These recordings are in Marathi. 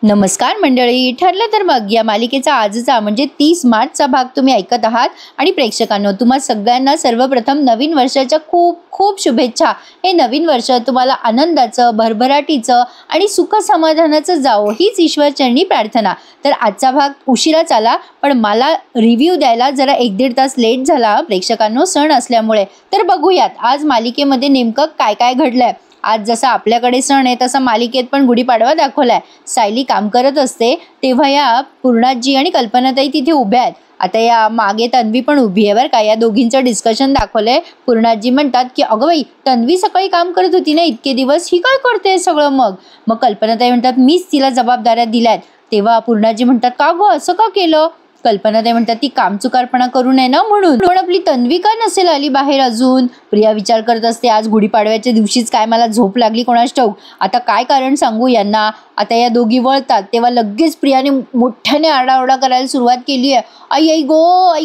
नमस्कार मंडळी, ठरलं तर मग या मालिकेचा आजचा म्हणजे 30 मार्चचा भाग तुम्ही ऐकत आहात. आणि प्रेक्षकांनो, तुम्हा सगळ्यांना सर्वप्रथम नवीन वर्षाच्या खूप खूप शुभेच्छा. हे नवीन वर्ष तुम्हाला आनंदाचं, भरभराटीचं आणि सुख समाधानाचं जावो हीच ईश्वरचरणी प्रार्थना. तर आजचा भाग उशिराच आला, पण मला रिव्ह्यू द्यायला जरा 1-1.5 तास लेट झाला प्रेक्षकांनो, सण असल्यामुळे. तर बघूयात आज मालिकेमध्ये नेमकं काय काय घडलंय. आज जसा आपल्याकडे सण आहे तसा मालिकेत पण गुढीपाडवा दाखवलाय. सायली काम करत असते तेव्हा या पूर्णाजी आणि कल्पनाताई तिथे उभ्या आहेत. आता या मागे तन्वी पण उभी आहे बरं का. या दोघींचं डिस्कशन दाखवलंय. पूर्णाजी म्हणतात की अगं बाई, तन्वी सकाळी काम करत होती ना इतके दिवस, ही काय करते सगळं. मग कल्पनाताई म्हणतात मीच तिला जबाबदाऱ्या दिल्यात. तेव्हा पूर्णाजी म्हणतात का गं असं का केलं. कल्पनाताई म्हणतात ती कामचुकारपणा करू नये ना म्हणून. पण आपली तन्वी का नसेल आली बाहेर अजून. प्रिया विचार करत असते आज गुढीपाडव्याच्या दिवशीच काय मला झोप लागली कोणास ठाऊक. आता काय कारण सांगू यांना. आता या दोघी वळतात तेव्हा लगेच प्रियाने मोठ्याने आरडाओरडा करायला सुरुवात केली आहे. आई आई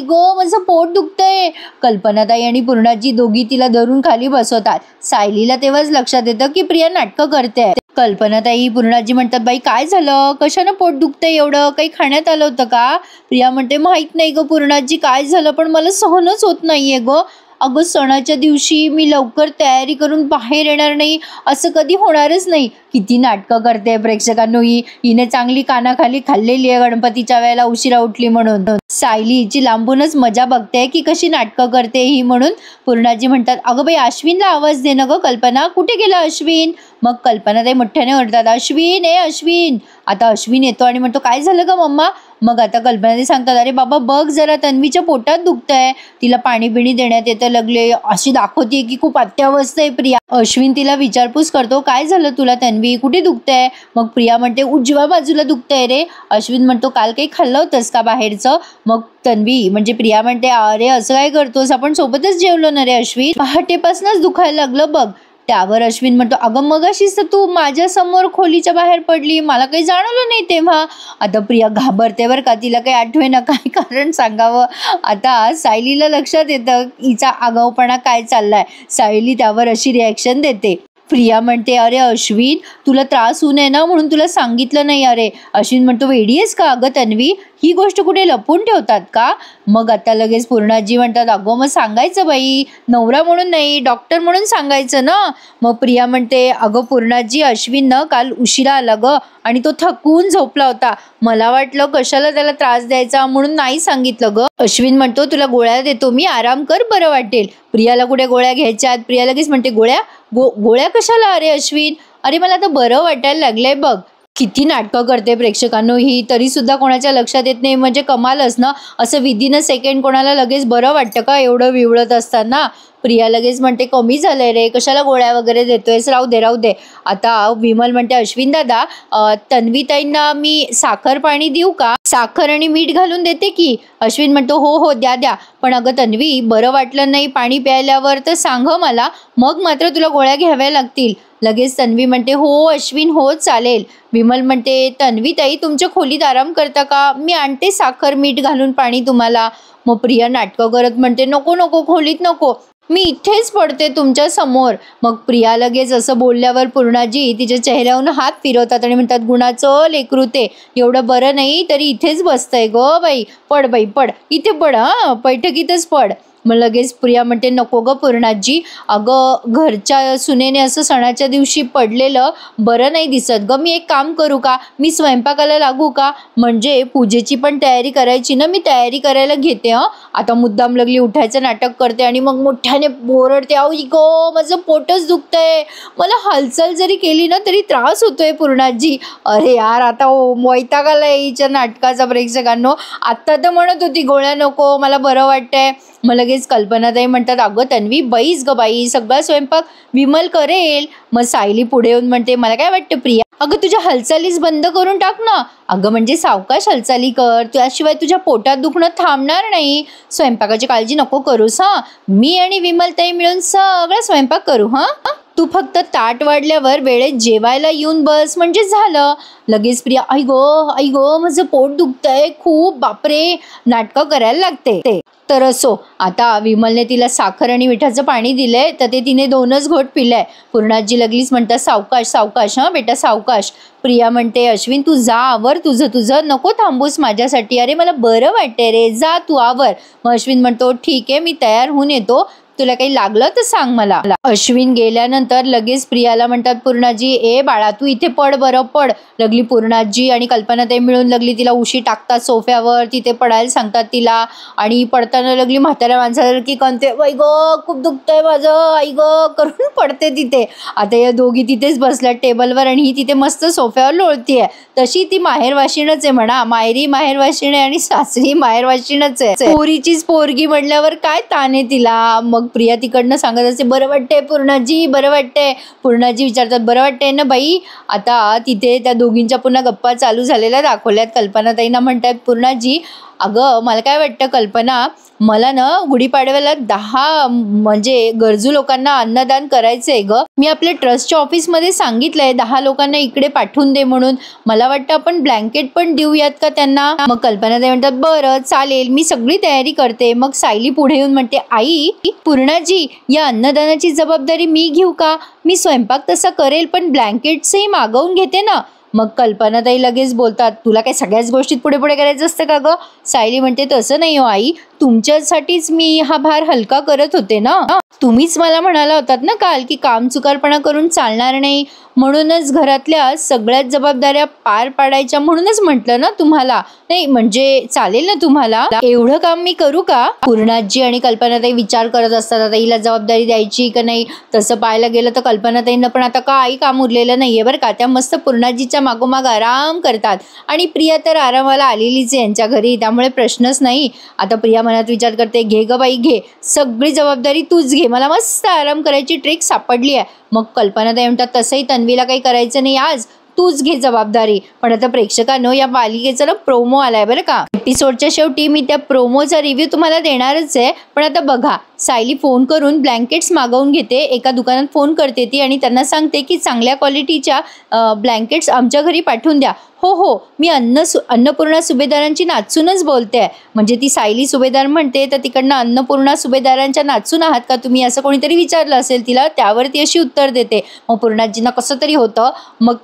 गो माझं पोट दुखतंय. कल्पनाताई आणि पूर्णाजी दोघी तिला धरून खाली बसवतात. सायलीला तेव्हाच लक्षात येतं की प्रिया नाटकं करते. कल्पनाताई पूर्णाजी म्हणतात बाई काय झालं, कशानं पोट दुखतंय एवढं, काही खाण्यात आलं होतं का. प्रिया म्हणते माहित नाही ग पूर्णाजी काय झालं, पण मला सहनच होत नाहीये ग. अगं सणाच्या दिवशी मी लवकर तयारी करून बाहेर येणार नाही असं कधी होणारच नाही. किती नाटकं करते प्रेक्षकांनो हिने चांगली कानाखाली खाल्लेली आहे गणपतीच्या वेळेला उशिरा उठली म्हणून. सायली हिची लांबूनच मजा बघते की कशी नाटकं करते ही म्हणून. पूर्णाजी म्हणतात अगं बाई अश्विनला आवाज दे ना ग कल्पना, कुठे गेला अश्विन. मग कल्पना ते मोठ्याने ओरडतात अश्विन अश्विन. आता अश्विन येतो आणि म्हणतो काय झालं ग मम्मा. मग आता कल्पना सांगतात अरे बाबा बघ जरा तन्वीच्या पोटात दुखतंय, तिला पाणी बिणी देण्यात येतं लागले, अशी दाखवते की खूप अत्यावस्था आहे प्रिया. अश्विन तिला विचारपूस करतो काय झालं तुला तन्वी, कुठे दुखतंय. मग प्रिया म्हणते उजव्या बाजूला दुखतंय रे. अश्विन म्हणतो काल काही खाल्लं होतंस का बाहेरचं. मग तन्वी म्हणजे प्रिया म्हणते अरे असं काय करतोस, आपण सोबतच जेवलो ना रे अश्विन, पहाटेपासूनच दुखायला लागलं बघ. त्यावर अश्विन म्हणतो अगं मगाशीच तर तू माझ्या समोर खोलीच्या बाहेर पडली, मला काही जाणवलं नाही तेव्हा. आता प्रिया घाबरते बरं का, तिला काही आठवेना काय कारण सांगावं. आता सायलीला लक्षात येतं हिचा आगाऊपणा काय चाललाय. सायली त्यावर अशी रिॲक्शन देते. प्रिया म्हणते अरे अश्विन तुला त्रास होऊ नये ना म्हणून तुला सांगितलं नाही. अरे अश्विन म्हणतो वेडी आहेस का अगं तन्वी, ही गोष्ट कुठे लपवून ठेवतात का. मग आता लगेच पूर्णाजी म्हणतात अगं मग सांगायचं बाई, नवरा म्हणून नाही डॉक्टर म्हणून सांगायचं ना. मग प्रिया म्हणते अगं पूर्णाजी अश्विन न काल उशिरा आला ग आणि तो थकून झोपला होता, मला वाटलं कशाला त्याला त्रास द्यायचा म्हणून नाही सांगितलं ग. अश्विन म्हणतो तुला गोळ्या देतो मी, आराम कर बरं वाटेल. प्रियाला कुठे गोळ्या घ्यायच्यात. प्रिया लगेच म्हणते गोळ्या कशाला अरे अश्विन, अरे मला आता बरं वाटायला लागलंय बघ. किती नाटकं करते प्रेक्षकांनो ही, तरी सुद्धा कोणाच्या लक्षात येत नाही म्हणजे कमालच ना. असं विदिन अ सेकंड कोणाला लगेच बरं वाटतं का एवढं विवळत असताना. प्रिया लगेच म्हणते कमी झालंय रे, कशाला गोळ्या वगैरे देतोयस, राहू दे. आता विमल म्हणते अश्विन दादा तन्वीताईंना मी साखर पाणी देऊ का, साखर आणि मीठ घालून देते की. अश्विन म्हणतो हो द्या. पण अगं तन्वी बरं वाटलं नाही पाणी प्यायल्यावर तर सांग मला, मग मात्र तुला गोळ्या घ्याव्या लागतील. लगेच तन्वी म्हणते हो अश्विन हो चालेल. विमल म्हणते तन्वीताई तुमच्या खोलीत आराम करता का, मी आणते साखर मीठ घालून पाणी तुम्हाला. मग प्रिया नाटकं करत म्हणते नको खोलीत नको, मी इथेच पडते तुमच्या समोर. मग प्रिया लगेच असं बोलल्यावर पूर्णाजी तिच्या चेहऱ्यावरून हात फिरवतात आणि म्हणतात गुणाचं लेकरू ते, एवढं बरं नाही तरी इथेच बसतंय ग बाई, पड इथे पड, बैठकीतच पड. मग लगेच प्रिया म्हणते नको ग पूर्णाजी, अगं घरच्या सुनेने असं सणाच्या दिवशी पडलेलं बरं नाही दिसत ग. मी एक काम करू का, मी स्वयंपाकाला लागू का, म्हणजे पूजेची पण तयारी करायची ना, मी तयारी करायला घेते. आता मुद्दाम लागली उठायचं नाटक करते आणि मग मोठ्याने बोरडते आई गो माझं पोटच दुखतंय, मला हालचाल जरी केली ना तरी त्रास होतोय पूर्णाजी. अरे यार आता वैताग आलाय हिच्या नाटकाचा प्रेक्षकांनो. आत्ता तर म्हणत होती गोळ्या नको मला बरं वाटतंय. मग लगेच कल्पनाताई म्हणतात अगं तन्वी बैस ग बाई, सगळा स्वयंपाक विमल करेल. मग सायली पुढे येऊन म्हणते मला काय वाटतं प्रिया, अगं तुझ्या हालचालीच बंद करून टाक ना. अगं म्हणजे सावकाश हालचाली कर, त्याशिवाय तुझ्या पोटात दुखणं थांबणार नाही. स्वयंपाकाची काळजी नको करूस मी आणि विमलताई मिळून सगळा स्वयंपाक करू. तू फक्त ताट वाढल्यावर वेळेत जेवायला येऊन बस म्हणजे झालं. लगेच प्रिया आई गो माझं पोट दुखतंय खूप, बापरे, नाटकं करायला लागते. तर असो, आता विमलने तिला साखर आणि मिठाचं पाणी दिलंय तर ते तिने 2च घोट पिलंय. पूर्णाजी लगेच म्हणतात सावकाश सावकाश, हां बेटा सावकाश. प्रिया म्हणते अश्विन तू जा आवर तुझं, नको थांबूस माझ्यासाठी, अरे मला बरं वाटतंय रे, जा तू आवर. मग अश्विन म्हणतो ठीक आहे मी तयार होऊन येतो, तुला काही लागलं तर सांग मला. अश्विन गेल्यानंतर लगेच प्रियाला म्हणतात पूर्णाजी ए बाळा तू इथे पड बरं पड. लगली पूर्णाजी आणि कल्पनाताई मिळून लगली तिला उशी टाकतात सोफ्यावर, तिथे पडायला सांगतात तिला आणि पडताना लगली म्हाताऱ्या माणसासारखी कणते, वै ग खूप दुखतंय माझं आई ग करून पडते तिथे. आता या दोघी तिथेच बसल्यात टेबलवर आणि ही तिथे मस्त सोफ्यावर लोळतीये. तशी ती माहेरवाशीणच आहे म्हणा, माहेरी माहेरवाशीण आहे आणि सासरी माहेरवाशीणच आहे. पोरीचीच पोरगी म्हटल्यावर काय ताण आहे तिला. मग प्रिया तिकडनं सांगत असते बरं वाटतंय पूर्णाजी, बरं वाटतंय. पूर्णाजी विचारतात बरं वाटतंय ना बाई. आता तिथे त्या दोघींच्या पुन्हा गप्पा चालू झालेल्या दाखवल्यात. कल्पनाताईंना म्हणतात पूर्णाजी अगं मला काय वाटतं कल्पना, मला ना गुढीपाडव्याला 10 म्हणजे गरजू लोकांना अन्नदान करायचंय ग. मी आपल्या ट्रस्टच्या ऑफिसमध्ये सांगितलंय 10 लोकांना इकडे पाठवून दे म्हणून. मला वाटतं आपण ब्लँकेट पण देऊयात का त्यांना. मग कल्पनाताई म्हणतात बरं चालेल मी सगळी तयारी करते. मग सायली पुढे येऊन म्हणते आई पूर्णाजी या अन्नदानाची जबाबदारी मी घेऊ का, मी स्वयंपाक तसा करेल पण ब्लँकेट्सही मागवून घेते ना. मग कल्पनाताई लगेच बोलतात तुला काय सगळ्याच गोष्टीत पुढे पुढे करायचं असतं का ग. सायली म्हणते तसं नाही हो आई, तुमच्यासाठीच मी हा भार हलका करत होते ना. तुम्हीच मला म्हणाला होतात ना काल की काम चुकारपणा करून चालणार नाही, म्हणूनच घरातल्या सगळ्याच जबाबदाऱ्या पार पाडायच्या म्हणूनच म्हटलं ना तुम्हाला. नाही म्हणजे चालेल ना तुम्हाला, एवढं काम मी करू का. पूर्णाजी आणि कल्पनाताई विचार करत असतात आता हिला जबाबदारी द्यायची का नाही. तसं पाहायला गेलं तर कल्पनाताईंना पण आता काही काम उरलेलं नाहीये बरं का. त्या मस्त पूर्णाजीच्या मागोमाग आराम करतात आणि प्रिया तर आरामाला आलेलीच आहे यांच्या घरी, त्यामुळे प्रश्नच नाही. आता प्रिया मनात विचार करते घे ग बाई घे, सगळी जबाबदारी तूच घे, मला मस्त आराम करायची ट्रिक सापडली आहे. मग कल्पनाताई म्हणतात तसंही तन्वीला काही करायचं नाही आज, तूच घे जबाबदारी. पण आता प्रेक्षकांनो या मालिकेचा ना प्रोमो आलाय बरं का. एपिसोडच्या शेवटी मी त्या प्रोमोचा रिव्ह्यू तुम्हाला देणारच आहे. पण आता बघा सायली फोन करून ब्लँकेट्स मागवून घेते, एका दुकानात फोन करते ती आणि त्यांना सांगते की चांगल्या क्वालिटीच्या ब्लँकेट्स आमच्या घरी पाठवून द्या. हो मी अन्नपूर्णा सुभेदारांची नाचूनच बोलते. म्हणजे ती सायली सुभेदार म्हणते तर तिकडनं अन्नपूर्णा सुभेदारांच्या नाचून आहात का तुम्ही असं कोणीतरी विचारलं असेल तिला, त्यावर ती अशी उत्तर देते. मग पूर्णाजींना कसं तरी होतं. मग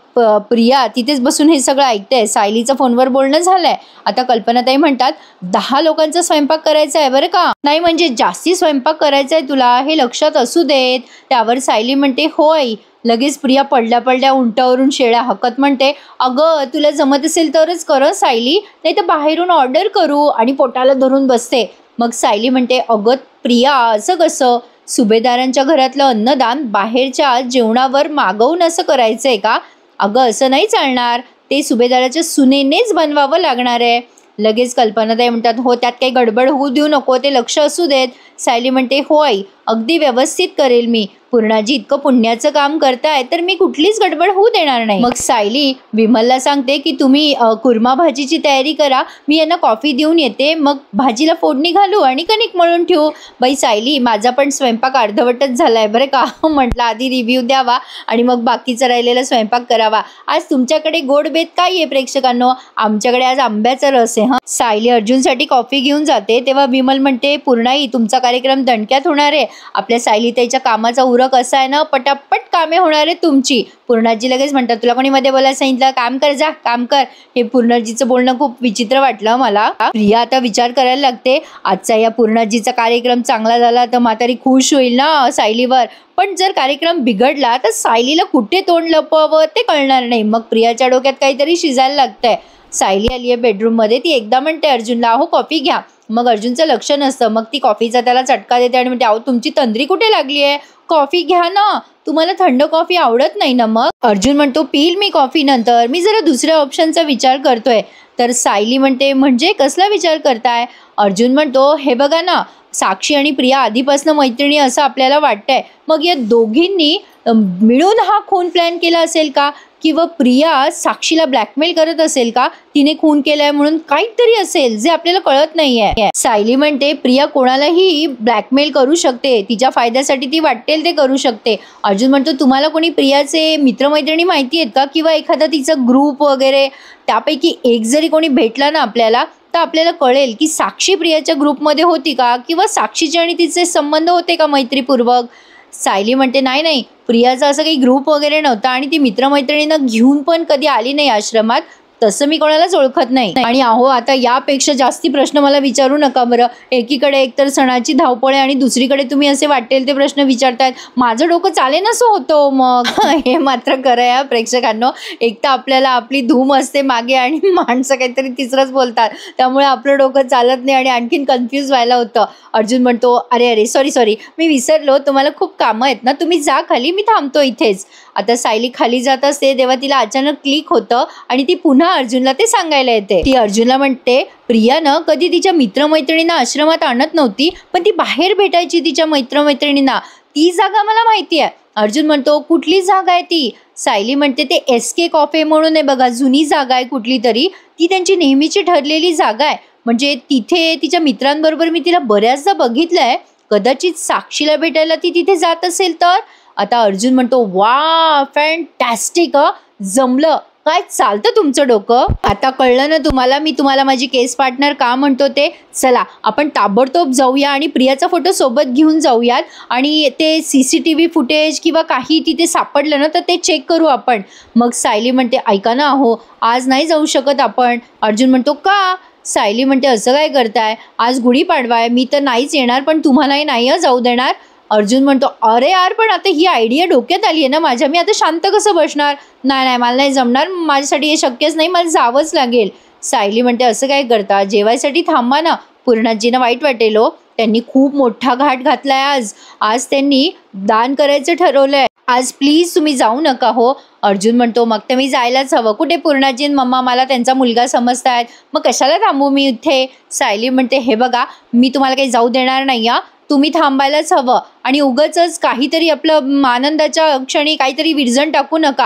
प्रिया तिथेच बसून हे सगळं ऐकते. सायलीचं फोनवर बोलणं झालंय. आता कल्पनाताई म्हणतात 10 लोकांचा स्वयंपाक करायचा आहे बरं का, नाही म्हणजे जास्ती स्वयंपाक करायचा आहे तुला हे लक्षात असू देत. त्यावर सायली म्हणते होय. लगेच प्रिया पडल्या उंटावरून शेळ्या हकत म्हणते अगं तुला जमत असेल तरच कर सायली, नाही तर बाहेरून ऑर्डर करू, आणि पोटाला धरून बसते. मग सायली म्हणते अगं प्रिया असं कसं, सुभेदारांच्या घरातलं अन्नदान बाहेरच्या जेवणावर मागवून असं करायचंय का. अगं असं नाही चालणार, ते सुभेदाराच्या सुनेनेच बनवावं लागणार आहे. लगेच कल्पनाताई म्हणतात हो त्यात काही गडबड होऊ देऊ नको, ते लक्ष असू देत. सायली म्हणते होय अगदी व्यवस्थित करेल मी, पूर्णाजी इतकं पुण्याचं काम करताय तर मी कुठलीच गडबड होऊ देणार नाही. मग सायली विमलला सांगते की तुम्ही कुर्मा भाजीची तयारी करा, मी यांना कॉफी देऊन येते, मग भाजीला फोडणी घालू आणि कणिक मळून ठेवू. बाई सायली माझा पण स्वयंपाक अर्धवटच झालाय बरं का. म्हटलं आधी रिव्ह्यू द्यावा आणि मग बाकीचा राहिलेला स्वयंपाक करावा. आज तुमच्याकडे गोड बेत काय आहे प्रेक्षकांनो, आमच्याकडे आज आंब्याचा रस आहे. सायली अर्जुनसाठी कॉफी घेऊन जाते तेव्हा विमल म्हणते पूर्णाई तुमचा कार्यक्रम दणक्यात होणार आहे, आपल्या सायलीताईच्या कामाचा उरक असा आहे ना पटापट कामे होणार आहे तुमची. पूर्णाजी लगेच म्हणतात तुला कोणी मध्ये बोलायला सांगितलं, काम कर जा काम कर. हे पूर्णाजीचं बोलणं खूप विचित्र वाटलं मला. प्रिया आता विचार करायला लागते आजचा या पूर्णाजीचा कार्यक्रम चांगला झाला तर म्हातारी खुश होईल ना सायलीवर, पण जर कार्यक्रम बिघडला तर सायलीला कुठे तोंड लपवावं ते कळणार नाही. मग प्रियाच्या डोक्यात काहीतरी शिजायला लागतंय. सायली आली आहे बेडरूम मध्ये, ती एकदा म्हणते अर्जुनला अहो कॉफी घ्या. मग अर्जुनचं लक्ष नसतं, मग ती कॉफीचा त्याला चटका देते आणि म्हणते अहो तुमची तंद्री कुठे लागली आहे, कॉफी घ्या ना, तुम्हाला थंड कॉफी आवडत नाही ना. मग अर्जुन म्हणतो पिल मी कॉफी नंतर, मी जरा दुसऱ्या ऑप्शनचा विचार करतोय. तर सायली म्हणते म्हणजे कसला विचार करताय. अर्जुन म्हणतो हे बघा ना साक्षी आणि प्रिया आधीपासून मैत्रिणी असं आपल्याला वाटतंय, मग या दोघींनी मिळून हा खून प्लॅन केला असेल का, किंवा प्रिया साक्षीला ब्लॅकमेल करत असेल का? तिने खून केलाय म्हणून काहीतरी असेल जे आपल्याला कळत नाहीये. सायली म्हणते प्रिया कोणालाही ब्लॅकमेल करू शकते, तिच्या फायद्यासाठी ती वाटेल ते करू शकते. अर्जुन म्हणतो तुम्हाला कोणी प्रियाचे मित्रमैत्रिणी माहिती आहेत का, किंवा एखादा तिचा ग्रुप वगैरे, त्यापैकी एक जरी कोणी भेटला ना आपल्याला, तर आपल्याला कळेल की साक्षी प्रियाच्या ग्रुपमध्ये होती का, किंवा साक्षीचे आणि तिचे संबंध होते का मैत्रीपूर्वक. सायली म्हणते नाही नाही, प्रियाचा असं काही ग्रुप वगैरे नव्हता आणि ती मित्रमैत्रिणींना घेऊन पण कधी आली नाही आश्रमात, तसं मी कोणालाच ओळखत नाही. आणि अहो आता यापेक्षा जास्ती प्रश्न मला विचारू नका बरं. एकीकडे एकतर सणाची धावपळ आहे आणि दुसरीकडे तुम्ही असे वाटेल ते प्रश्न विचारतायत. माझं डोकं चालेनसं होतं मग. हे मात्र खरं आहे प्रेक्षकांनो. एक तर आपल्याला आपली धूम असते मागे आणि माणसं काहीतरी तिसरंच बोलतात, त्यामुळे आपलं डोकं चालत नाही आणि आणखीन कन्फ्यूज व्हायला होतं. अर्जुन म्हणतो अरे अरे सॉरी मी विसरलो, तुम्हाला खूप कामं आहेत ना, तुम्ही जा खाली, मी थांबतो इथेच. आता सायली खाली जात असते तेव्हा तिला अचानक क्लिक होतं आणि ती पुन्हा अर्जुनला ते सांगायला येते. ती अर्जुनला म्हणते प्रियानं कधी तिच्या मित्रमैत्रिणींना आश्रमात आणत नव्हती, पण ती बाहेर भेटायची तिच्या मित्रमैत्रिणींना, ती जागा मला माहिती आहे. अर्जुन म्हणतो कुठली जागा आहे ती? सायली म्हणते ते SK कॉफे म्हणून आहे बघा, जुनी जागा आहे कुठली तरी, ती त्यांची नेहमीची ठरलेली जागा आहे. म्हणजे तिथे तिच्या मित्रांबरोबर मी तिला बऱ्याचदा बघितलंय, कदाचित साक्षीला भेटायला ती तिथे जात असेल तर. आता अर्जुन म्हणतो वा फॅन्टॅस्टिक, जमलं, काय चालतं तुमचं डोकं. आता कळलं ना तुम्हाला मी तुम्हाला माझी केस पार्टनर का म्हणतो ते. चला आपण ताबडतोब जाऊया आणि प्रियाचा फोटो सोबत घेऊन जाऊयात आणि ते CCTV फुटेज किंवा काही तिथे सापडलं ना तर ते चेक करू आपण. मग सायली म्हणते ऐका ना, हो आज नाही जाऊ शकत आपण. अर्जुन म्हणतो का? सायली म्हणते असं काय करताय, आज गुढीपाडवा आहे, मी तर नाहीच येणार, पण तुम्हालाही नाही जाऊ देणार. अर्जुन म्हणतो अरे यार पण आता ही आयडिया डोक्यात आली आहे ना माझ्या, मी आता शांत कसं बसणार. नाही मला नाही जमणार, माझ्यासाठी हे शक्यच नाही, मला जावंच लागेल. सायली म्हणते असं काय करता, जेवायसाठी थांबा ना. पूर्णाजींना वाईट वाटेल हो, त्यांनी खूप मोठा घाट घातलाय आज त्यांनी दान करायचं ठरवलंय. आज प्लीज तुम्ही जाऊ नका हो. अर्जुन म्हणतो मग तर मी जायलाच हवं. कुठे पूर्णाजी मम्मा मला त्यांचा मुलगा समजतायत, मग कशाला थांबू मी इथे. सायली म्हणते हे बघा मी तुम्हाला काही जाऊ देणार नाही, तुम्ही थांबायलाच हवं आणि उगाचच काहीतरी आपलं आनंदाच्या क्षणी काहीतरी विरजण टाकू नका,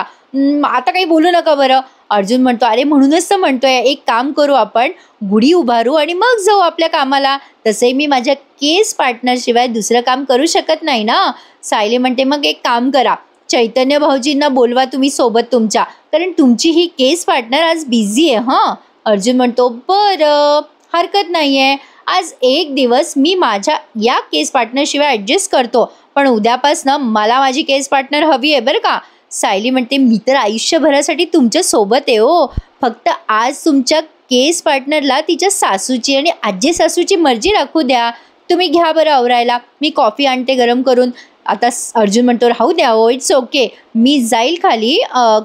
आता काही बोलू नका बरं. अर्जुन म्हणतो अरे म्हणूनच तर म्हणतोय, एक काम करू आपण, गुढी उभारू आणि मग जाऊ आपल्या कामाला. तसे मी माझ्या केस पार्टनरशिवाय दुसरं काम करू शकत नाही ना. सायली म्हणते मग एक काम करा, चैतन्य भाऊजींना बोलवा तुम्ही सोबत तुमच्या, कारण तुमची ही केस पार्टनर आज बिझी आहे. हां. अर्जुन म्हणतो बरं हरकत नाही आहे, आज एक दिवस मी माझ्या या केस पार्टनरशिवाय ॲडजस्ट करतो, पण उद्यापासनं मला माझी केस पार्टनर हवी आहे बरं का. सायली म्हणते मी तर आयुष्यभरासाठी तुमच्या सोबत आहे हो, फक्त आज तुमच्या केस पार्टनरला तिच्या सासूची आणि आजी सासूची मर्जी राखू द्या. तुम्ही घ्या बरं आवरायला, मी कॉफी आणते गरम करून. आता अर्जुन म्हणतो राहू द्या हो, इट्स ओके, मी जाईल खाली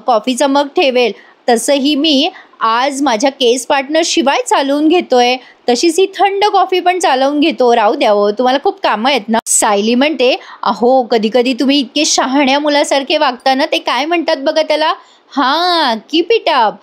कॉफीचा मग ठेवेल. तसंही मी आज माझ्या केस पार्टनर शिवाय चालवून घेतोय, तशीच ही थंड कॉफी पण चालवून घेतो, राहू द्या हो, तुम्हाला खूप कामं आहेत ना. सायली म्हणते अहो कधी कधी तुम्ही इतके शहाण्या मुलासारखे वागता ना, ते काय म्हणतात बघा त्याला, हां कीप इट अप.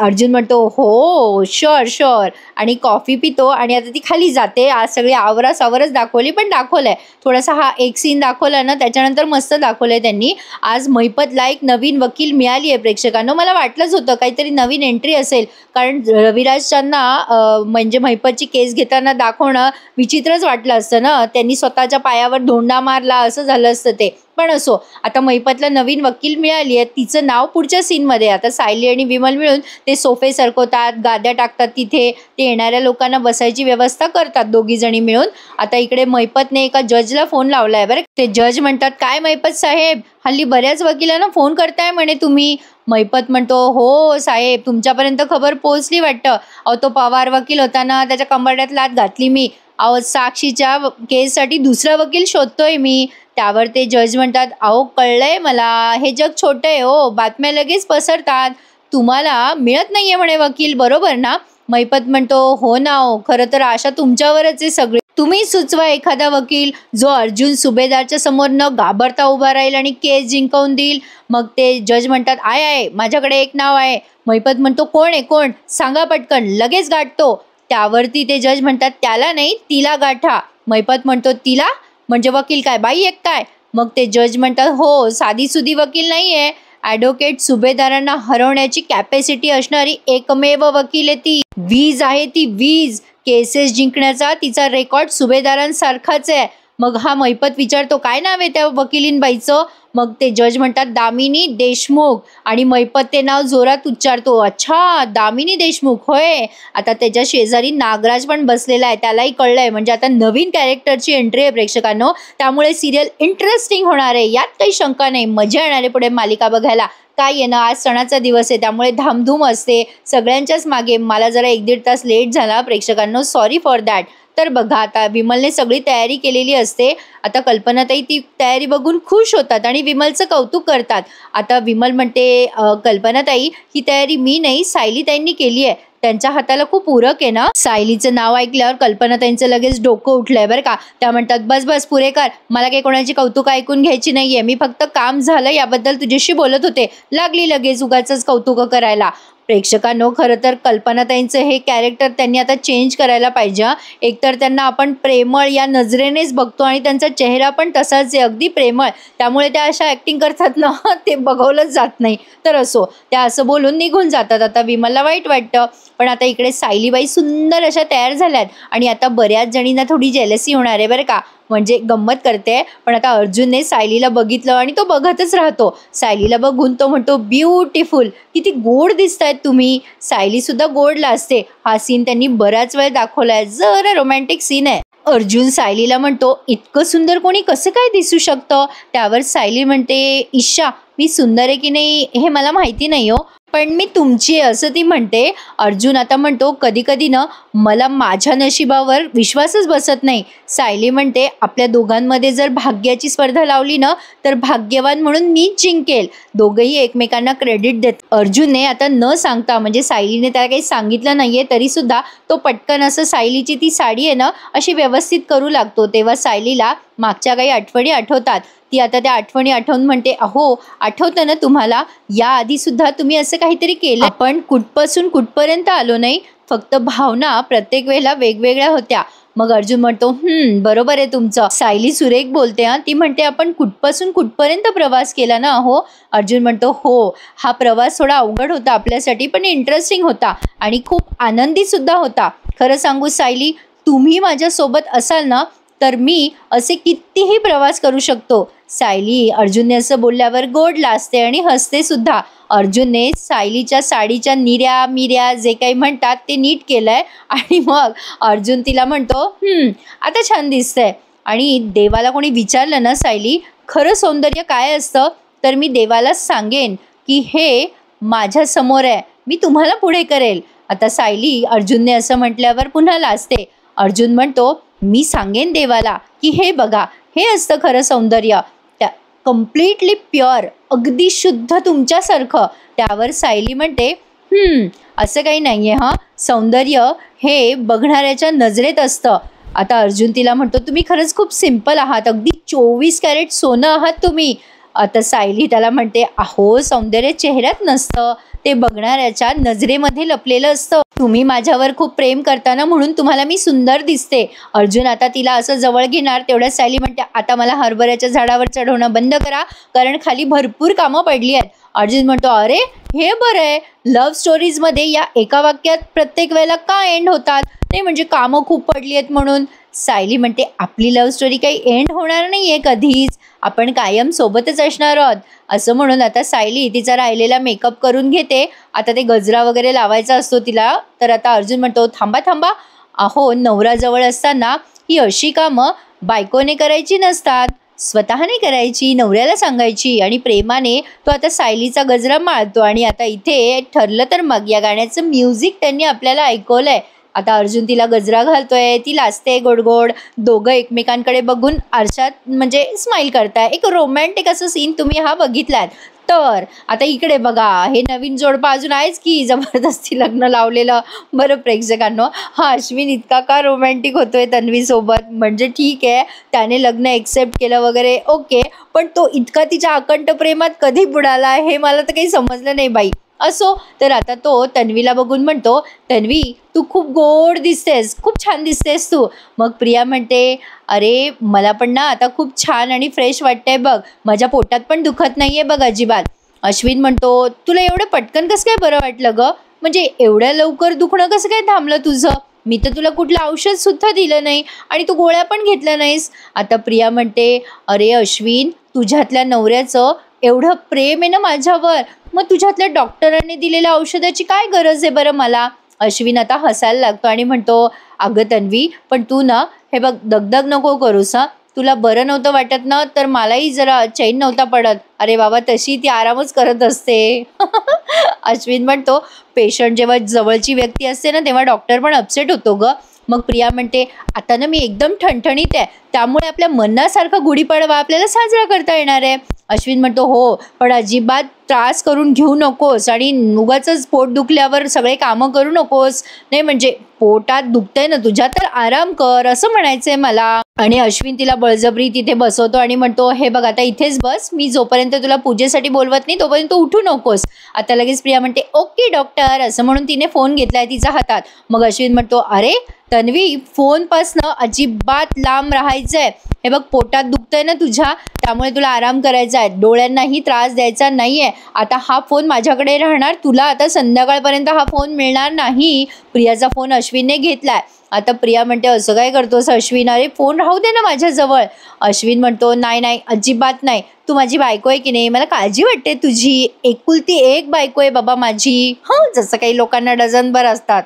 अर्जुन म्हणतो हो शुअर आणि कॉफी पितो आणि आता ती खाली जाते. आज सगळी आवरासावरच दाखवली, पण दाखवलंय थोडासा, हा एक सीन दाखवला ना त्याच्यानंतर मस्त दाखवलंय त्यांनी. आज महिपतला एक नवीन वकील मिळाली आहे प्रेक्षकांनो. मला वाटलंच होतं काहीतरी नवीन एंट्री असेल, कारण रविराजांना म्हणजे महिपतची केस घेताना दाखवणं विचित्रच वाटलं असतं ना, त्यांनी स्वतःच्या पायावर धोंडा मारला असं झालं असतं ते. पण असो, आता महिपतला नवीन वकील मिळाली आहे, तिचं नाव पुढच्या सीनमध्ये. आता सायली आणि विमल मिळून ते सोफे सरकवतात, गाद्या टाकतात, तिथे ते येणाऱ्या लोकांना बसायची व्यवस्था करतात दोघी जणी मिळून. आता इकडे महिपतने एका जजला फोन लावलाय बरं. ते जज म्हणतात काय महिपत साहेब, हल्ली बऱ्याच वकिलांना फोन करताय म्हणे तुम्ही. महिपत म्हणतो हो साहेब, तुमच्यापर्यंत खबर पोहोचली वाटतं. अहो तो पवार वकील होता ना, त्याच्या कंबरड्यात लाथ घातली मी. अहो साक्षीच्या केससाठी दुसरा वकील शोधतोय मी. त्यावर ते जज म्हणतात अहो कळलंय मला, हे जग छोटं आहे हो, बातम्या लगेच पसरतात, तुम्हाला मिळत नाहीये म्हणे वकील, बरोबर ना. महिपत म्हणतो हो ना, हो खरं तर आशा तुमच्यावरच आहे सगळी, तुम्ही सुचवा एखादा वकील जो अर्जुन सुभेदारच्या समोर न घाबरता उभा राहील आणि केस जिंकवून देईल. मग ते जज म्हणतात आहे माझ्याकडे एक नाव आहे. महिपत म्हणतो कोण आहे, कोण सांगा पटकन, लगेच गाठतो. त्यावरती ते जज म्हणतात त्याला नाही, तिला गाठा. महिपत म्हणतो तिला म्हणजे वकील काय बाई एक काय. मग ते जज म्हणतात हो साधी सुधी वकील नाही आहे, ॲडव्होकेट सुभेदारांना हरवण्याची कॅपॅसिटी असणारी एकमेव वकील आहे ती. वीज आहे ती, वीज. केसेस जिंकण्याचा तिचा रेकॉर्ड सुभेदारांसारखाच आहे. मग हा मैपत विचारतो काय नाव आहे त्या वकिलींबाईचं. मग ते जज म्हणतात दामिनी देशमुख. आणि मैपत ते नाव जोरात उच्चारतो. अच्छा, दामिनी देशमुख होय. आता त्याच्या शेजारी नागराज पण बसलेला आहे, त्यालाही कळलंय. म्हणजे आता नवीन कॅरेक्टरची एंट्री आहे प्रेक्षकांनो, त्यामुळे सिरियल इंटरेस्टिंग होणार आहे, यात काही शंका नाही. मजा येणार आहे पुढे मालिका बघायला. काय आहे ना, आज सणाचा दिवस आहे त्यामुळे धामधूम असते सगळ्यांच्याच मागे. मला जरा 1-1.5 तास लेट झाला प्रेक्षकांनो, सॉरी फॉर दॅट. तर बघा, आता विमलने सगळी तयारी केलेली असते. आता कल्पनाताई ती तयारी बघून खुश होतात आणि विमलचं कौतुक करतात. आता विमल म्हणते कल्पनाताई ही तयारी मी नाही सायलीताईंनी केली आहे, त्यांच्या हाताला खूप उरक आहे ना. सायलीचं नाव ऐकल्यावर कल्पनाताईंचं लगेच डोकं उठलंय बरं का. त्या म्हणतात बस बस पुरे कर, मला काही कोणाची कौतुक ऐकून घ्यायची नाहीये, मी फक्त काम झालं याबद्दल तुझ्याशी बोलत होते. लागली लगेच उगाचच कौतुक करायला. प्रेक्षकांनो, खरं तर कल्पनाताईंचं हे कॅरेक्टर त्यांनी आता चेंज करायला पाहिजे. एकतर त्यांना आपण प्रेमळ या नजरेनेच बघतो आणि त्यांचा चेहरा पण तसाच आहे, अगदी प्रेमळ. त्यामुळे त्या अशा ॲक्टिंग करतात ना ते बघवलंच जात नाही. तर असो, त्या असं बोलून निघून जातात. आता विमलला वाईट वाटतं. पण आता इकडे सायलीबाई सुंदर अशा तयार झाल्यात आणि आता बऱ्याच जणींना थोडी जेलसी होणार आहे बरं का. म्हणजे गंमत करते. पण आता अर्जुनने सायलीला बघितलं आणि तो बघतच राहतो. सायलीला बघून तो म्हणतो ब्युटिफुल, किती गोड दिसतायत तुम्ही. सायली सुद्धा गोडला असते. हा सीन त्यांनी बराच वेळ दाखवलाय, जरा रोमॅन्टिक सीन आहे. अर्जुन सायलीला म्हणतो इतकं सुंदर कोणी कसं काय दिसू शकतं. त्यावर सायली म्हणते ईशा, मी सुंदर आहे की नाही हे मला माहिती नाही हो, पण मी तुमची आहे असं ती म्हणते. अर्जुन आता म्हणतो कधी कधी ना मला माझ्या नशिबावर विश्वासच बसत नाही. सायली म्हणते आपल्या दोघांमध्ये जर भाग्याची स्पर्धा लावली ना तर भाग्यवान म्हणून मीच जिंकेल. दोघंही एकमेकांना क्रेडिट देत. अर्जुनने आता न सांगता, म्हणजे सायलीने त्याला काही सांगितलं नाहीये तरी सुद्धा तो पटकन असं सायलीची ती साडी आहे ना अशी व्यवस्थित करू लागतो. तेव्हा सायलीला मागच्या काही आठवणी आठवतात. ती आता त्या आठवणी आठवून म्हणते अहो आठवतं ना तुम्हाला, याआधी सुद्धा तुम्ही असं काहीतरी केलं, आपण कुठपासून कुठपर्यंत आलो नाही, फक्त भावना प्रत्येक वेळेला वेगवेगळ्या होत्या. मग अर्जुन म्हणतो बरोबर आहे तुमचं. सायली सुरेख बोलते. ती म्हणते आपण कुठपासून कुठपर्यंत प्रवास केला ना. हो. अर्जुन म्हणतो हो, हा प्रवास थोडा अवघड होता आपल्यासाठी पण इंटरेस्टिंग होता आणि खूप आनंदी सुद्धा होता. खरं सांगू सायली, तुम्ही माझ्यासोबत असाल ना तर मी असे कितीही प्रवास करू शकतो. सायली अर्जुनने असं बोलल्यावर गोड लाजते आणि हसते सुद्धा. अर्जुनने सायलीच्या साडीच्या निऱ्या मिऱ्या जे काही म्हणतात ते नीट केलंय आणि मग अर्जुन तिला म्हणतो आता छान दिसतंय. आणि देवाला कोणी विचारलं ना सायली खरं सौंदर्य काय असतं, तर मी देवालाच सांगेन की हे माझ्या समोर आहे, मी तुम्हाला पुढे करेल. आता सायली अर्जुनने असं म्हटल्यावर पुन्हा लाजते. अर्जुन म्हणतो मी सांगेन देवाला की हे बघा, हे असतं खरं सौंदर्य, त्या कम्प्लिटली प्युअर, अगदी शुद्ध तुमच्यासारखं. त्यावर सायली म्हणते असं काही नाहीये हां, सौंदर्य हे बघणाऱ्याच्या नजरेत असतं. आता अर्जुन तिला म्हणतो तुम्ही खरंच खूप सिंपल आहात, अगदी 24 कॅरेट सोनं आहात तुम्ही. आता सायली त्याला म्हणते अहो सौंदर्य चेहऱ्यात नसतं, ते बघणाऱ्याच्या नजरेमध्ये लपलेलं असतं. तुम्ही माझ्यावर खूप प्रेम करताना म्हणून तुम्हाला मी सुंदर दिसते. अर्जुन आता तिला असं जवळ घेणार तेवढ्या सायली म्हणते आता मला हरभऱ्याच्या झाडावर चढवणं बंद करा, कारण खाली भरपूर कामं पडली आहेत. अर्जुन म्हणतो अरे हे बरं आहे, लव्ह स्टोरीजमध्ये या एका वाक्यात प्रत्येक वेळेला का एंड होतात, ते म्हणजे कामं खूप पडली आहेत म्हणून. सायली म्हणते आपली लव्ह स्टोरी काही एंड होणार नाही आहे कधीच, आपण कायम सोबतच असणार आहोत. असं म्हणून आता सायली तिचा राहिलेला मेकअप करून घेते. आता ते गजरा वगैरे लावायचा असतो तिला. तर आता अर्जुन म्हणतो थांबा थांबा, अहो नवराजवळ असताना ही अशी कामं बायकोने करायची नसतात, स्वतःने करायची, नवऱ्याला सांगायची. आणि प्रेमाने तो आता सायलीचा गजरा माळतो. आणि आता इथे ठरलं तर मग या गाण्याचं म्युझिक त्यांनी आपल्याला ऐकवलंय. आता अर्जुन तिला गजरा घालतोय, ती लाजते गोड गोड. दोघं एकमेकांकडे बघून आरशात म्हणजे स्माईल करताय. एक रोमॅन्टिक असं सीन तुम्ही हा बघितलात. तर आता इकडे बघा, हे नवीन जोडपं अजून आहेच की जबरदस्ती लग्न लावलेलं. बरं प्रेक्षकांनो, हा अश्विन इतका का रोमॅन्टिक होतोय तन्वीसोबत, म्हणजे ठीक आहे त्याने लग्न एक्सेप्ट केलं वगैरे ओके, पण तो इतका तिच्या अकंठ प्रेमात कधी बुडाला हे मला तर काही समजलं नाही बाई. असो, तर आता तो तन्वीला बघून म्हणतो तन्वी तू खूप गोड दिसतेस, खूप छान दिसतेस तू. मग प्रिया म्हणते अरे मला पण ना आता खूप छान आणि फ्रेश वाटतंय बघ, माझ्या पोटात पण दुखत नाहीये बघ अजिबात. अश्विन म्हणतो, तुला एवढं पटकन कसं काय बरं वाटलं ग? म्हणजे एवढ्या लवकर दुखणं कसं काय थांबलं तुझं? मी तर तुला कुठलं औषध सुद्धा दिलं नाही आणि तू गोळ्या पण घेतल्या नाहीस. आता प्रिया म्हणते, अरे अश्विन, तुझ्यातल्या नवऱ्याचं एवढं प्रेम आहे ना माझ्यावर, मग तुझ्यातल्या डॉक्टरांनी दिलेल्या औषधाची काय गरज आहे बरं मला? अश्विन आता हसायला लागतो आणि म्हणतो, अगं तन्वी, पण तू ना हे बघ, दगदग नको करूस हा. तुला बरं नव्हतं वाटत ना, तर मलाही जरा चैन नव्हता पडत. अरे बाबा, तशी ती आरामच करत असते. अश्विन म्हणतो, पेशंट जेव्हा जवळची व्यक्ती असते ना, तेव्हा डॉक्टर पण अपसेट होतो ग. मग प्रिया म्हणते, आता ना मी एकदम ठणठणीत आहे, त्यामुळे आपल्या मनासारखा गुढीपाडवा आपल्याला साजरा करता येणार आहे. अश्विन म्हणतो, हो, पण अजिबात त्रास करून घेऊ नकोस आणि उगाचच पोट दुखल्यावर सगळे कामं करू नकोस. नाही म्हणजे पोटात दुखतंय ना तुझ्या, तर आराम कर असं म्हणायचंय मला. आणि अश्विन तिला बळजबरी तिथे बसवतो आणि म्हणतो, हे बघ आता इथेच बस, मी जोपर्यंत तुला पूजेसाठी बोलवत नाही तोपर्यंत उठू नकोस. आता लगेच प्रिया म्हणते, ओके डॉक्टर, असं म्हणून तिने फोन घेतलाय तिच्या हातात. मग अश्विन म्हणतो, अरे तन्वी, फोनपासनं अजिबात लांब राहायचंय. हे बघ, पोटात दुखतंय ना तुझ्या, त्यामुळे तुला आराम करायचा आहे, डोळ्यांनाही त्रास द्यायचा नाहीये. आता हा फोन माझ्याकडे राहणार, तुला आता संध्याकाळपर्यंत हा फोन मिळणार नाही. प्रियाचा फोन अश्विनने घेतलाय. आता प्रिया म्हणते, असं काय करतोस अश्विन? अरे फोन राहू दे ना माझ्याजवळ. अश्विन म्हणतो, नाही नाही, अजिबात नाही, तू माझी बायको आहे की नाही, मला काळजी वाटते तुझी, एकुलती एक बायको आहे बाबा माझी. जसं काही लोकांना डझनभर असतात.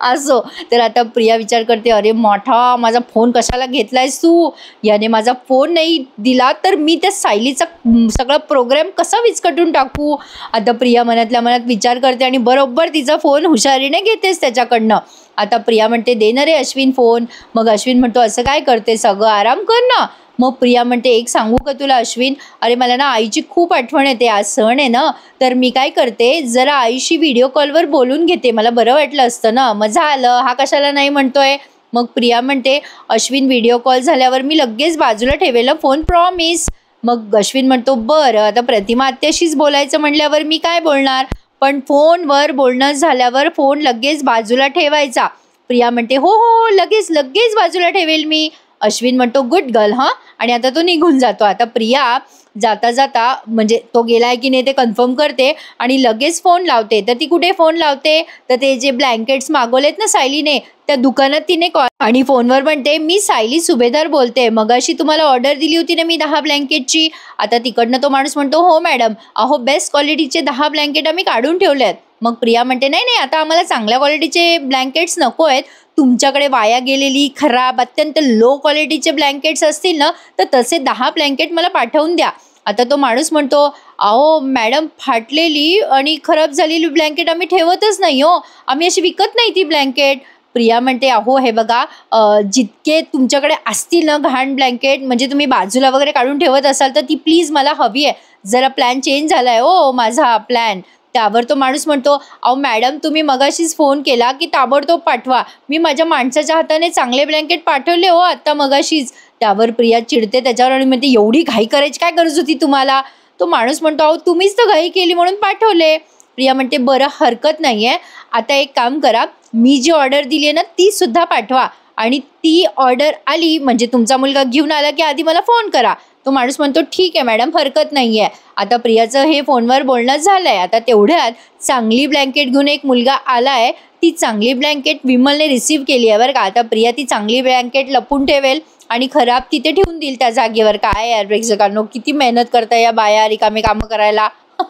असो. तर आता प्रिया विचार करते, अरे मोठा, माझा फोन कशाला घेतलायस तू? याने माझा फोन नाही दिला तर मी त्या सायलीचा सगळा प्रोग्राम कसा विस्कटून टाकू? आता प्रिया मनातल्या मनात विचार करते आणि बरोबर तिचा फोन हुशारीने घेतेस त्याच्याकडनं. आता प्रिया म्हणते, दे ना रे अश्विन फोन. मग अश्विन म्हणतो, असं काय करते, सगळं आराम कर ना. मग प्रिया म्हणते, एक सांगू का तुला अश्विन? अरे मला ना आईची खूप आठवण येते, आज सण आहे ना, तर मी काय करते, जरा आईशी व्हिडिओ कॉलवर बोलून घेते, मला बरं वाटलं असतं ना. मजा आलं, हा कशाला नाही म्हणतोय. मग प्रिया म्हणते, अश्विन, व्हिडिओ कॉल झाल्यावर मी लगेच बाजूला ठेवेल फोन, प्रॉमिस. मग अश्विन म्हणतो, बरं, आता प्रतिमा आत्याशीच बोलायचं म्हणल्यावर मी काय बोलणार, पण फोनवर बोलणं झाल्यावर फोन लगेच बाजूला ठेवायचा. प्रिया म्हणते, हो हो, लगेच लगेच बाजूला ठेवेल मी. अश्विन म्हणतो, गुड गर्ल हां, आणि आता तो निघून जातो. आता प्रिया जाता जाता, म्हणजे तो गेलाय की नाही ते कन्फर्म करते आणि लगेच फोन लावते. तर ती कुठे फोन लावते, तर ते जे ब्लँकेट्स मागवलेत ना सायलीने, त्या दुकानात तिने कॉल आणि फोनवर म्हणते, मी सायली सुभेदार बोलते, मगाशी तुम्हाला ऑर्डर दिली होती ना मी 10 ब्लँकेटची. आता तिकडनं तो माणूस म्हणतो, हो मॅडम, अहो बेस्ट क्वालिटीचे 10 ब्लँकेट आम्ही काढून ठेवले आहेत. मग प्रिया म्हणते, नाही नाही, आता आम्हाला चांगल्या क्वालिटीचे ब्लँकेट्स नको आहेत, तुमच्याकडे वाया गेलेली, खराब, अत्यंत लो क्वालिटीचे ब्लँकेट्स असतील ना, तर तसे 10 ब्लँकेट मला पाठवून द्या. आता तो माणूस म्हणतो, अहो मॅडम, फाटलेली आणि खराब झालेली ब्लँकेट आम्ही ठेवतच नाही हो, आम्ही अशी विकत नाही ती ब्लँकेट. प्रिया म्हणते, अहो हे बघा, जितके तुमच्याकडे असतील ना घाण ब्लँकेट, म्हणजे तुम्ही बाजूला वगैरे काढून ठेवत असाल, तर ती प्लीज मला हवी आहे, जरा प्लॅन चेंज झाला आहे हो माझा प्लॅन. त्यावर तो माणूस म्हणतो, अहो मॅडम, तुम्ही मगाशीच फोन केला की ताबडतोब पाठवा, मी माझ्या माणसाच्या हाताने चांगले ब्लँकेट पाठवले हो आत्ता मगाशीच. त्यावर प्रिया चिडते त्याच्यावर आणि म्हणते, एवढी घाई करायची काय गरज होती तुम्हाला? तो माणूस म्हणतो, अहो तुम्हीच तर घाई केली म्हणून पाठवले. प्रिया म्हणते, बरं, हरकत नाही आहे, आता एक काम करा, मी जी ऑर्डर दिली आहे ना ती सुद्धा पाठवा, आणि ती ऑर्डर आली म्हणजे तुमचा मुलगा घेऊन आला की आधी मला फोन करा. तो माणूस म्हणतो, ठीक आहे मॅडम, हरकत नाही आहे. आता प्रियाचं हे फोनवर बोलणं झालं आहे. आता तेवढ्यात चांगली ब्लँकेट घेऊन एक मुलगा आला आहे. ती चांगली ब्लँकेट विमलने रिसीव्ह केली आहे बरं का. आता प्रिया ती चांगली ब्लँकेट लपून ठेवेल आणि खराब तिथे ठेवून देईल त्या जागेवर. काय यार प्रेक्षकांनो, किती मेहनत करता या बाया रिकामे कामं करायला.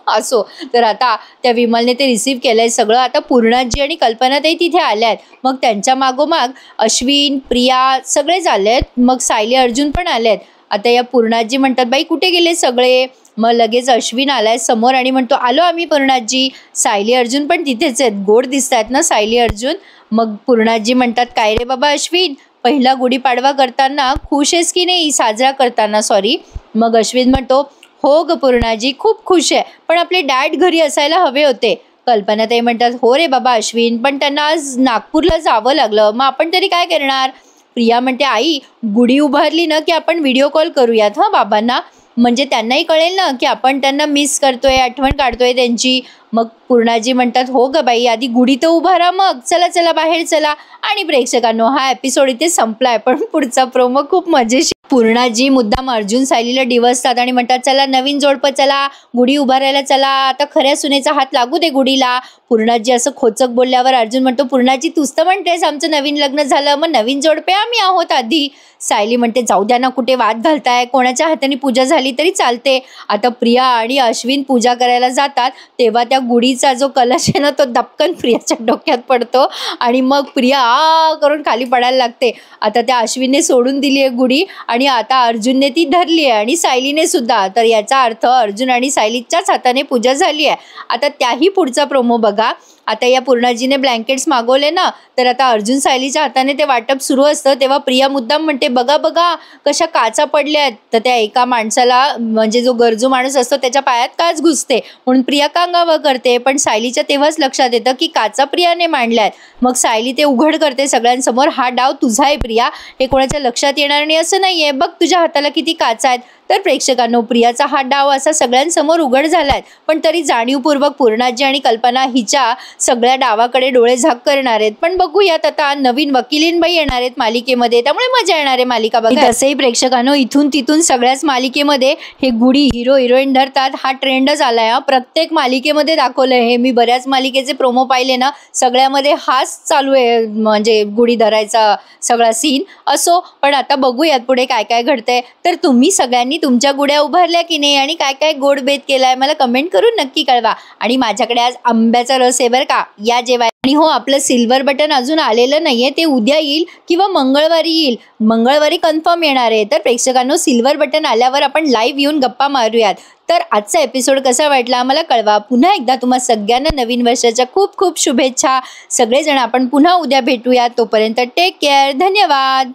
असो. तर आता त्या विमलने ते रिसीव्ह केलंय सगळं. आता पूर्णाजी आणि कल्पनाताई तिथे आल्या आहेत. मग त्यांच्या मागोमाग अश्विन, प्रिया सगळेच आले आहेत. मग सायली, अर्जुन पण आले आहेत. आता या पूर्णाजी म्हणतात, बाई कुठे गेले सगळे? मग लगेच अश्विन आलाय समोर आणि म्हणतो, आलो आम्ही पूर्णाजी. सायली, अर्जुन पण तिथेच आहेत. गोड दिसत आहेत ना सायली, अर्जुन. मग पूर्णाजी म्हणतात, काय रे बाबा अश्विन, पहिला गुढीपाडवा करताना खुश आहेस की नाही, साजरा करताना सॉरी. मग अश्विन म्हणतो, हो ग पूर्णाजी, खूप खुश आहे, पण आपले डॅड घरी असायला हवे होते. कल्पनाताई म्हणतात, हो रे बाबा अश्विन, पण त्यांना आज नागपूरला जावं लागलं, मग आपण तरी काय करणार. प्रिया म्हणते, आई, गुढी उभारली ना की आपण व्हिडिओ कॉल करूयात हां बाबांना, म्हणजे त्यांनाही कळेल ना की आपण त्यांना मिस करतोय, आठवण काढतोय त्यांची. मग पूर्णाजी म्हणतात हो ग बाई, आधी गुढी तर उभारा, मग चला चला बाहेर चला. आणि प्रेक्षकांनो, हा एपिसोड इथे संपलाय, पण पुढचा प्रोमो खूप मजेशीर. पूर्णाजी मुद्दाम अर्जुन सायलीला डिवसतात आणि म्हणतात चला नवीन जोडपं, चला गुढी उभारायला चला, आता खऱ्या सुनेचा हात लागू दे गुढीला. पूर्णाजी असं खोचक बोलल्यावर अर्जुन म्हणतो पूर्णाजी तूच तर म्हणतेस आमचं नवीन लग्न झालं, मग नवीन जोडपे आम्ही आहोत आधी. सायली म्हणते जाऊ द्या ना, कुठे वाद घालताय, कोणाच्या हाताने पूजा झाली तरी चालते. आता प्रिया आणि अश्विन पूजा करायला जातात तेव्हा त्या गुढीचा जो कलश आहे ना तो दपकन प्रियाच्या डोक्यात पडतो आणि मग प्रिया आ करून खाली पडायला लागते. आता त्या अश्विनने सोडून दिली आहे गुढी आणि आता अर्जुनने ती धरली आहे आणि सायलीने सुद्धा. तर याचा अर्थ अर्जुन आणि सायलीच्याच हाताने पूजा झाली आहे. आता त्याही पुढचा प्रोमो बघा. आता या पूर्णाजीने ब्लँकेट्स मागवले ना, तर आता अर्जुन सायलीच्या हाताने ते वाटप सुरू असतं तेव्हा प्रिया मुद्दाम म्हणते बघा बघा कशा काचा पडल्यात. तर त्या एका माणसाला म्हणजे जो गरजू माणूस असतो त्याच्या पायात काच घुसते म्हणून प्रिया कांगावा करते. पण सायलीच्या तेव्हाच लक्षात येतं की काचा प्रियाने मांडल्यात. मग सायली ते उघड करते सगळ्यांसमोर, हा डाव तुझा आहे प्रिया, हे कोणाच्या लक्षात येणार नाही असं नाहीये, बघ तुझ्या हाताला किती काचा आहेत. तर प्रेक्षकांनो, प्रियाचा हा डाव असा सगळ्यांसमोर उघड झालाय, पण तरी जाणीवपूर्वक पूर्णाजी आणि कल्पना हिच्या सगळ्या डावाकडे डोळे झाक करणार आहेत. पण बघूयात, आता नवीन वकिलीनबाई येणार आहेत मालिकेमध्ये, त्यामुळे मजा येणार आहे मालिका बघा. तसंही प्रेक्षकांनो, इथून तिथून सगळ्याच मालिकेमध्ये हे गुढी हिरो हिरोईन धरतात हा ट्रेंडच आलाय. प्रत्येक मालिकेमध्ये दाखवलंय हे. मी बऱ्याच मालिकेचे प्रोमो पाहिले ना, सगळ्यामध्ये हाच चालू आहे, म्हणजे गुढी धरायचा सगळा सीन असो. पण आता बघूयात पुढे काय काय घडतंय. तर तुम्ही सगळ्यांनी तुमच्या गुढ्या उभारल्या की नाही आणि काय काय गोड बेत केलाय मला कमेंट करून नक्की कळवा. आणि माझ्याकडे आज आंब्याचा रस आहे बरं का, या जेवाय. आणि हो, आपलं सिल्वर बटन अजून आलेलं नाहीये, ते उद्या येईल किंवा मंगळवारी येईल. मंगळवारी कन्फर्म येणार आहे. तर प्रेक्षकांनो, सिल्वर बटन आल्यावर आपण लाईव्ह येऊन गप्पा मारूयात. तर आजचा एपिसोड कसा वाटला मला कळवा. पुन्हा एकदा तुम्हा सगळ्यांना नवीन वर्षाच्या खूप खूप शुभेच्छा. सगळेजण आपण पुन्हा उद्या भेटूया. तोपर्यंत टेक केअर. धन्यवाद.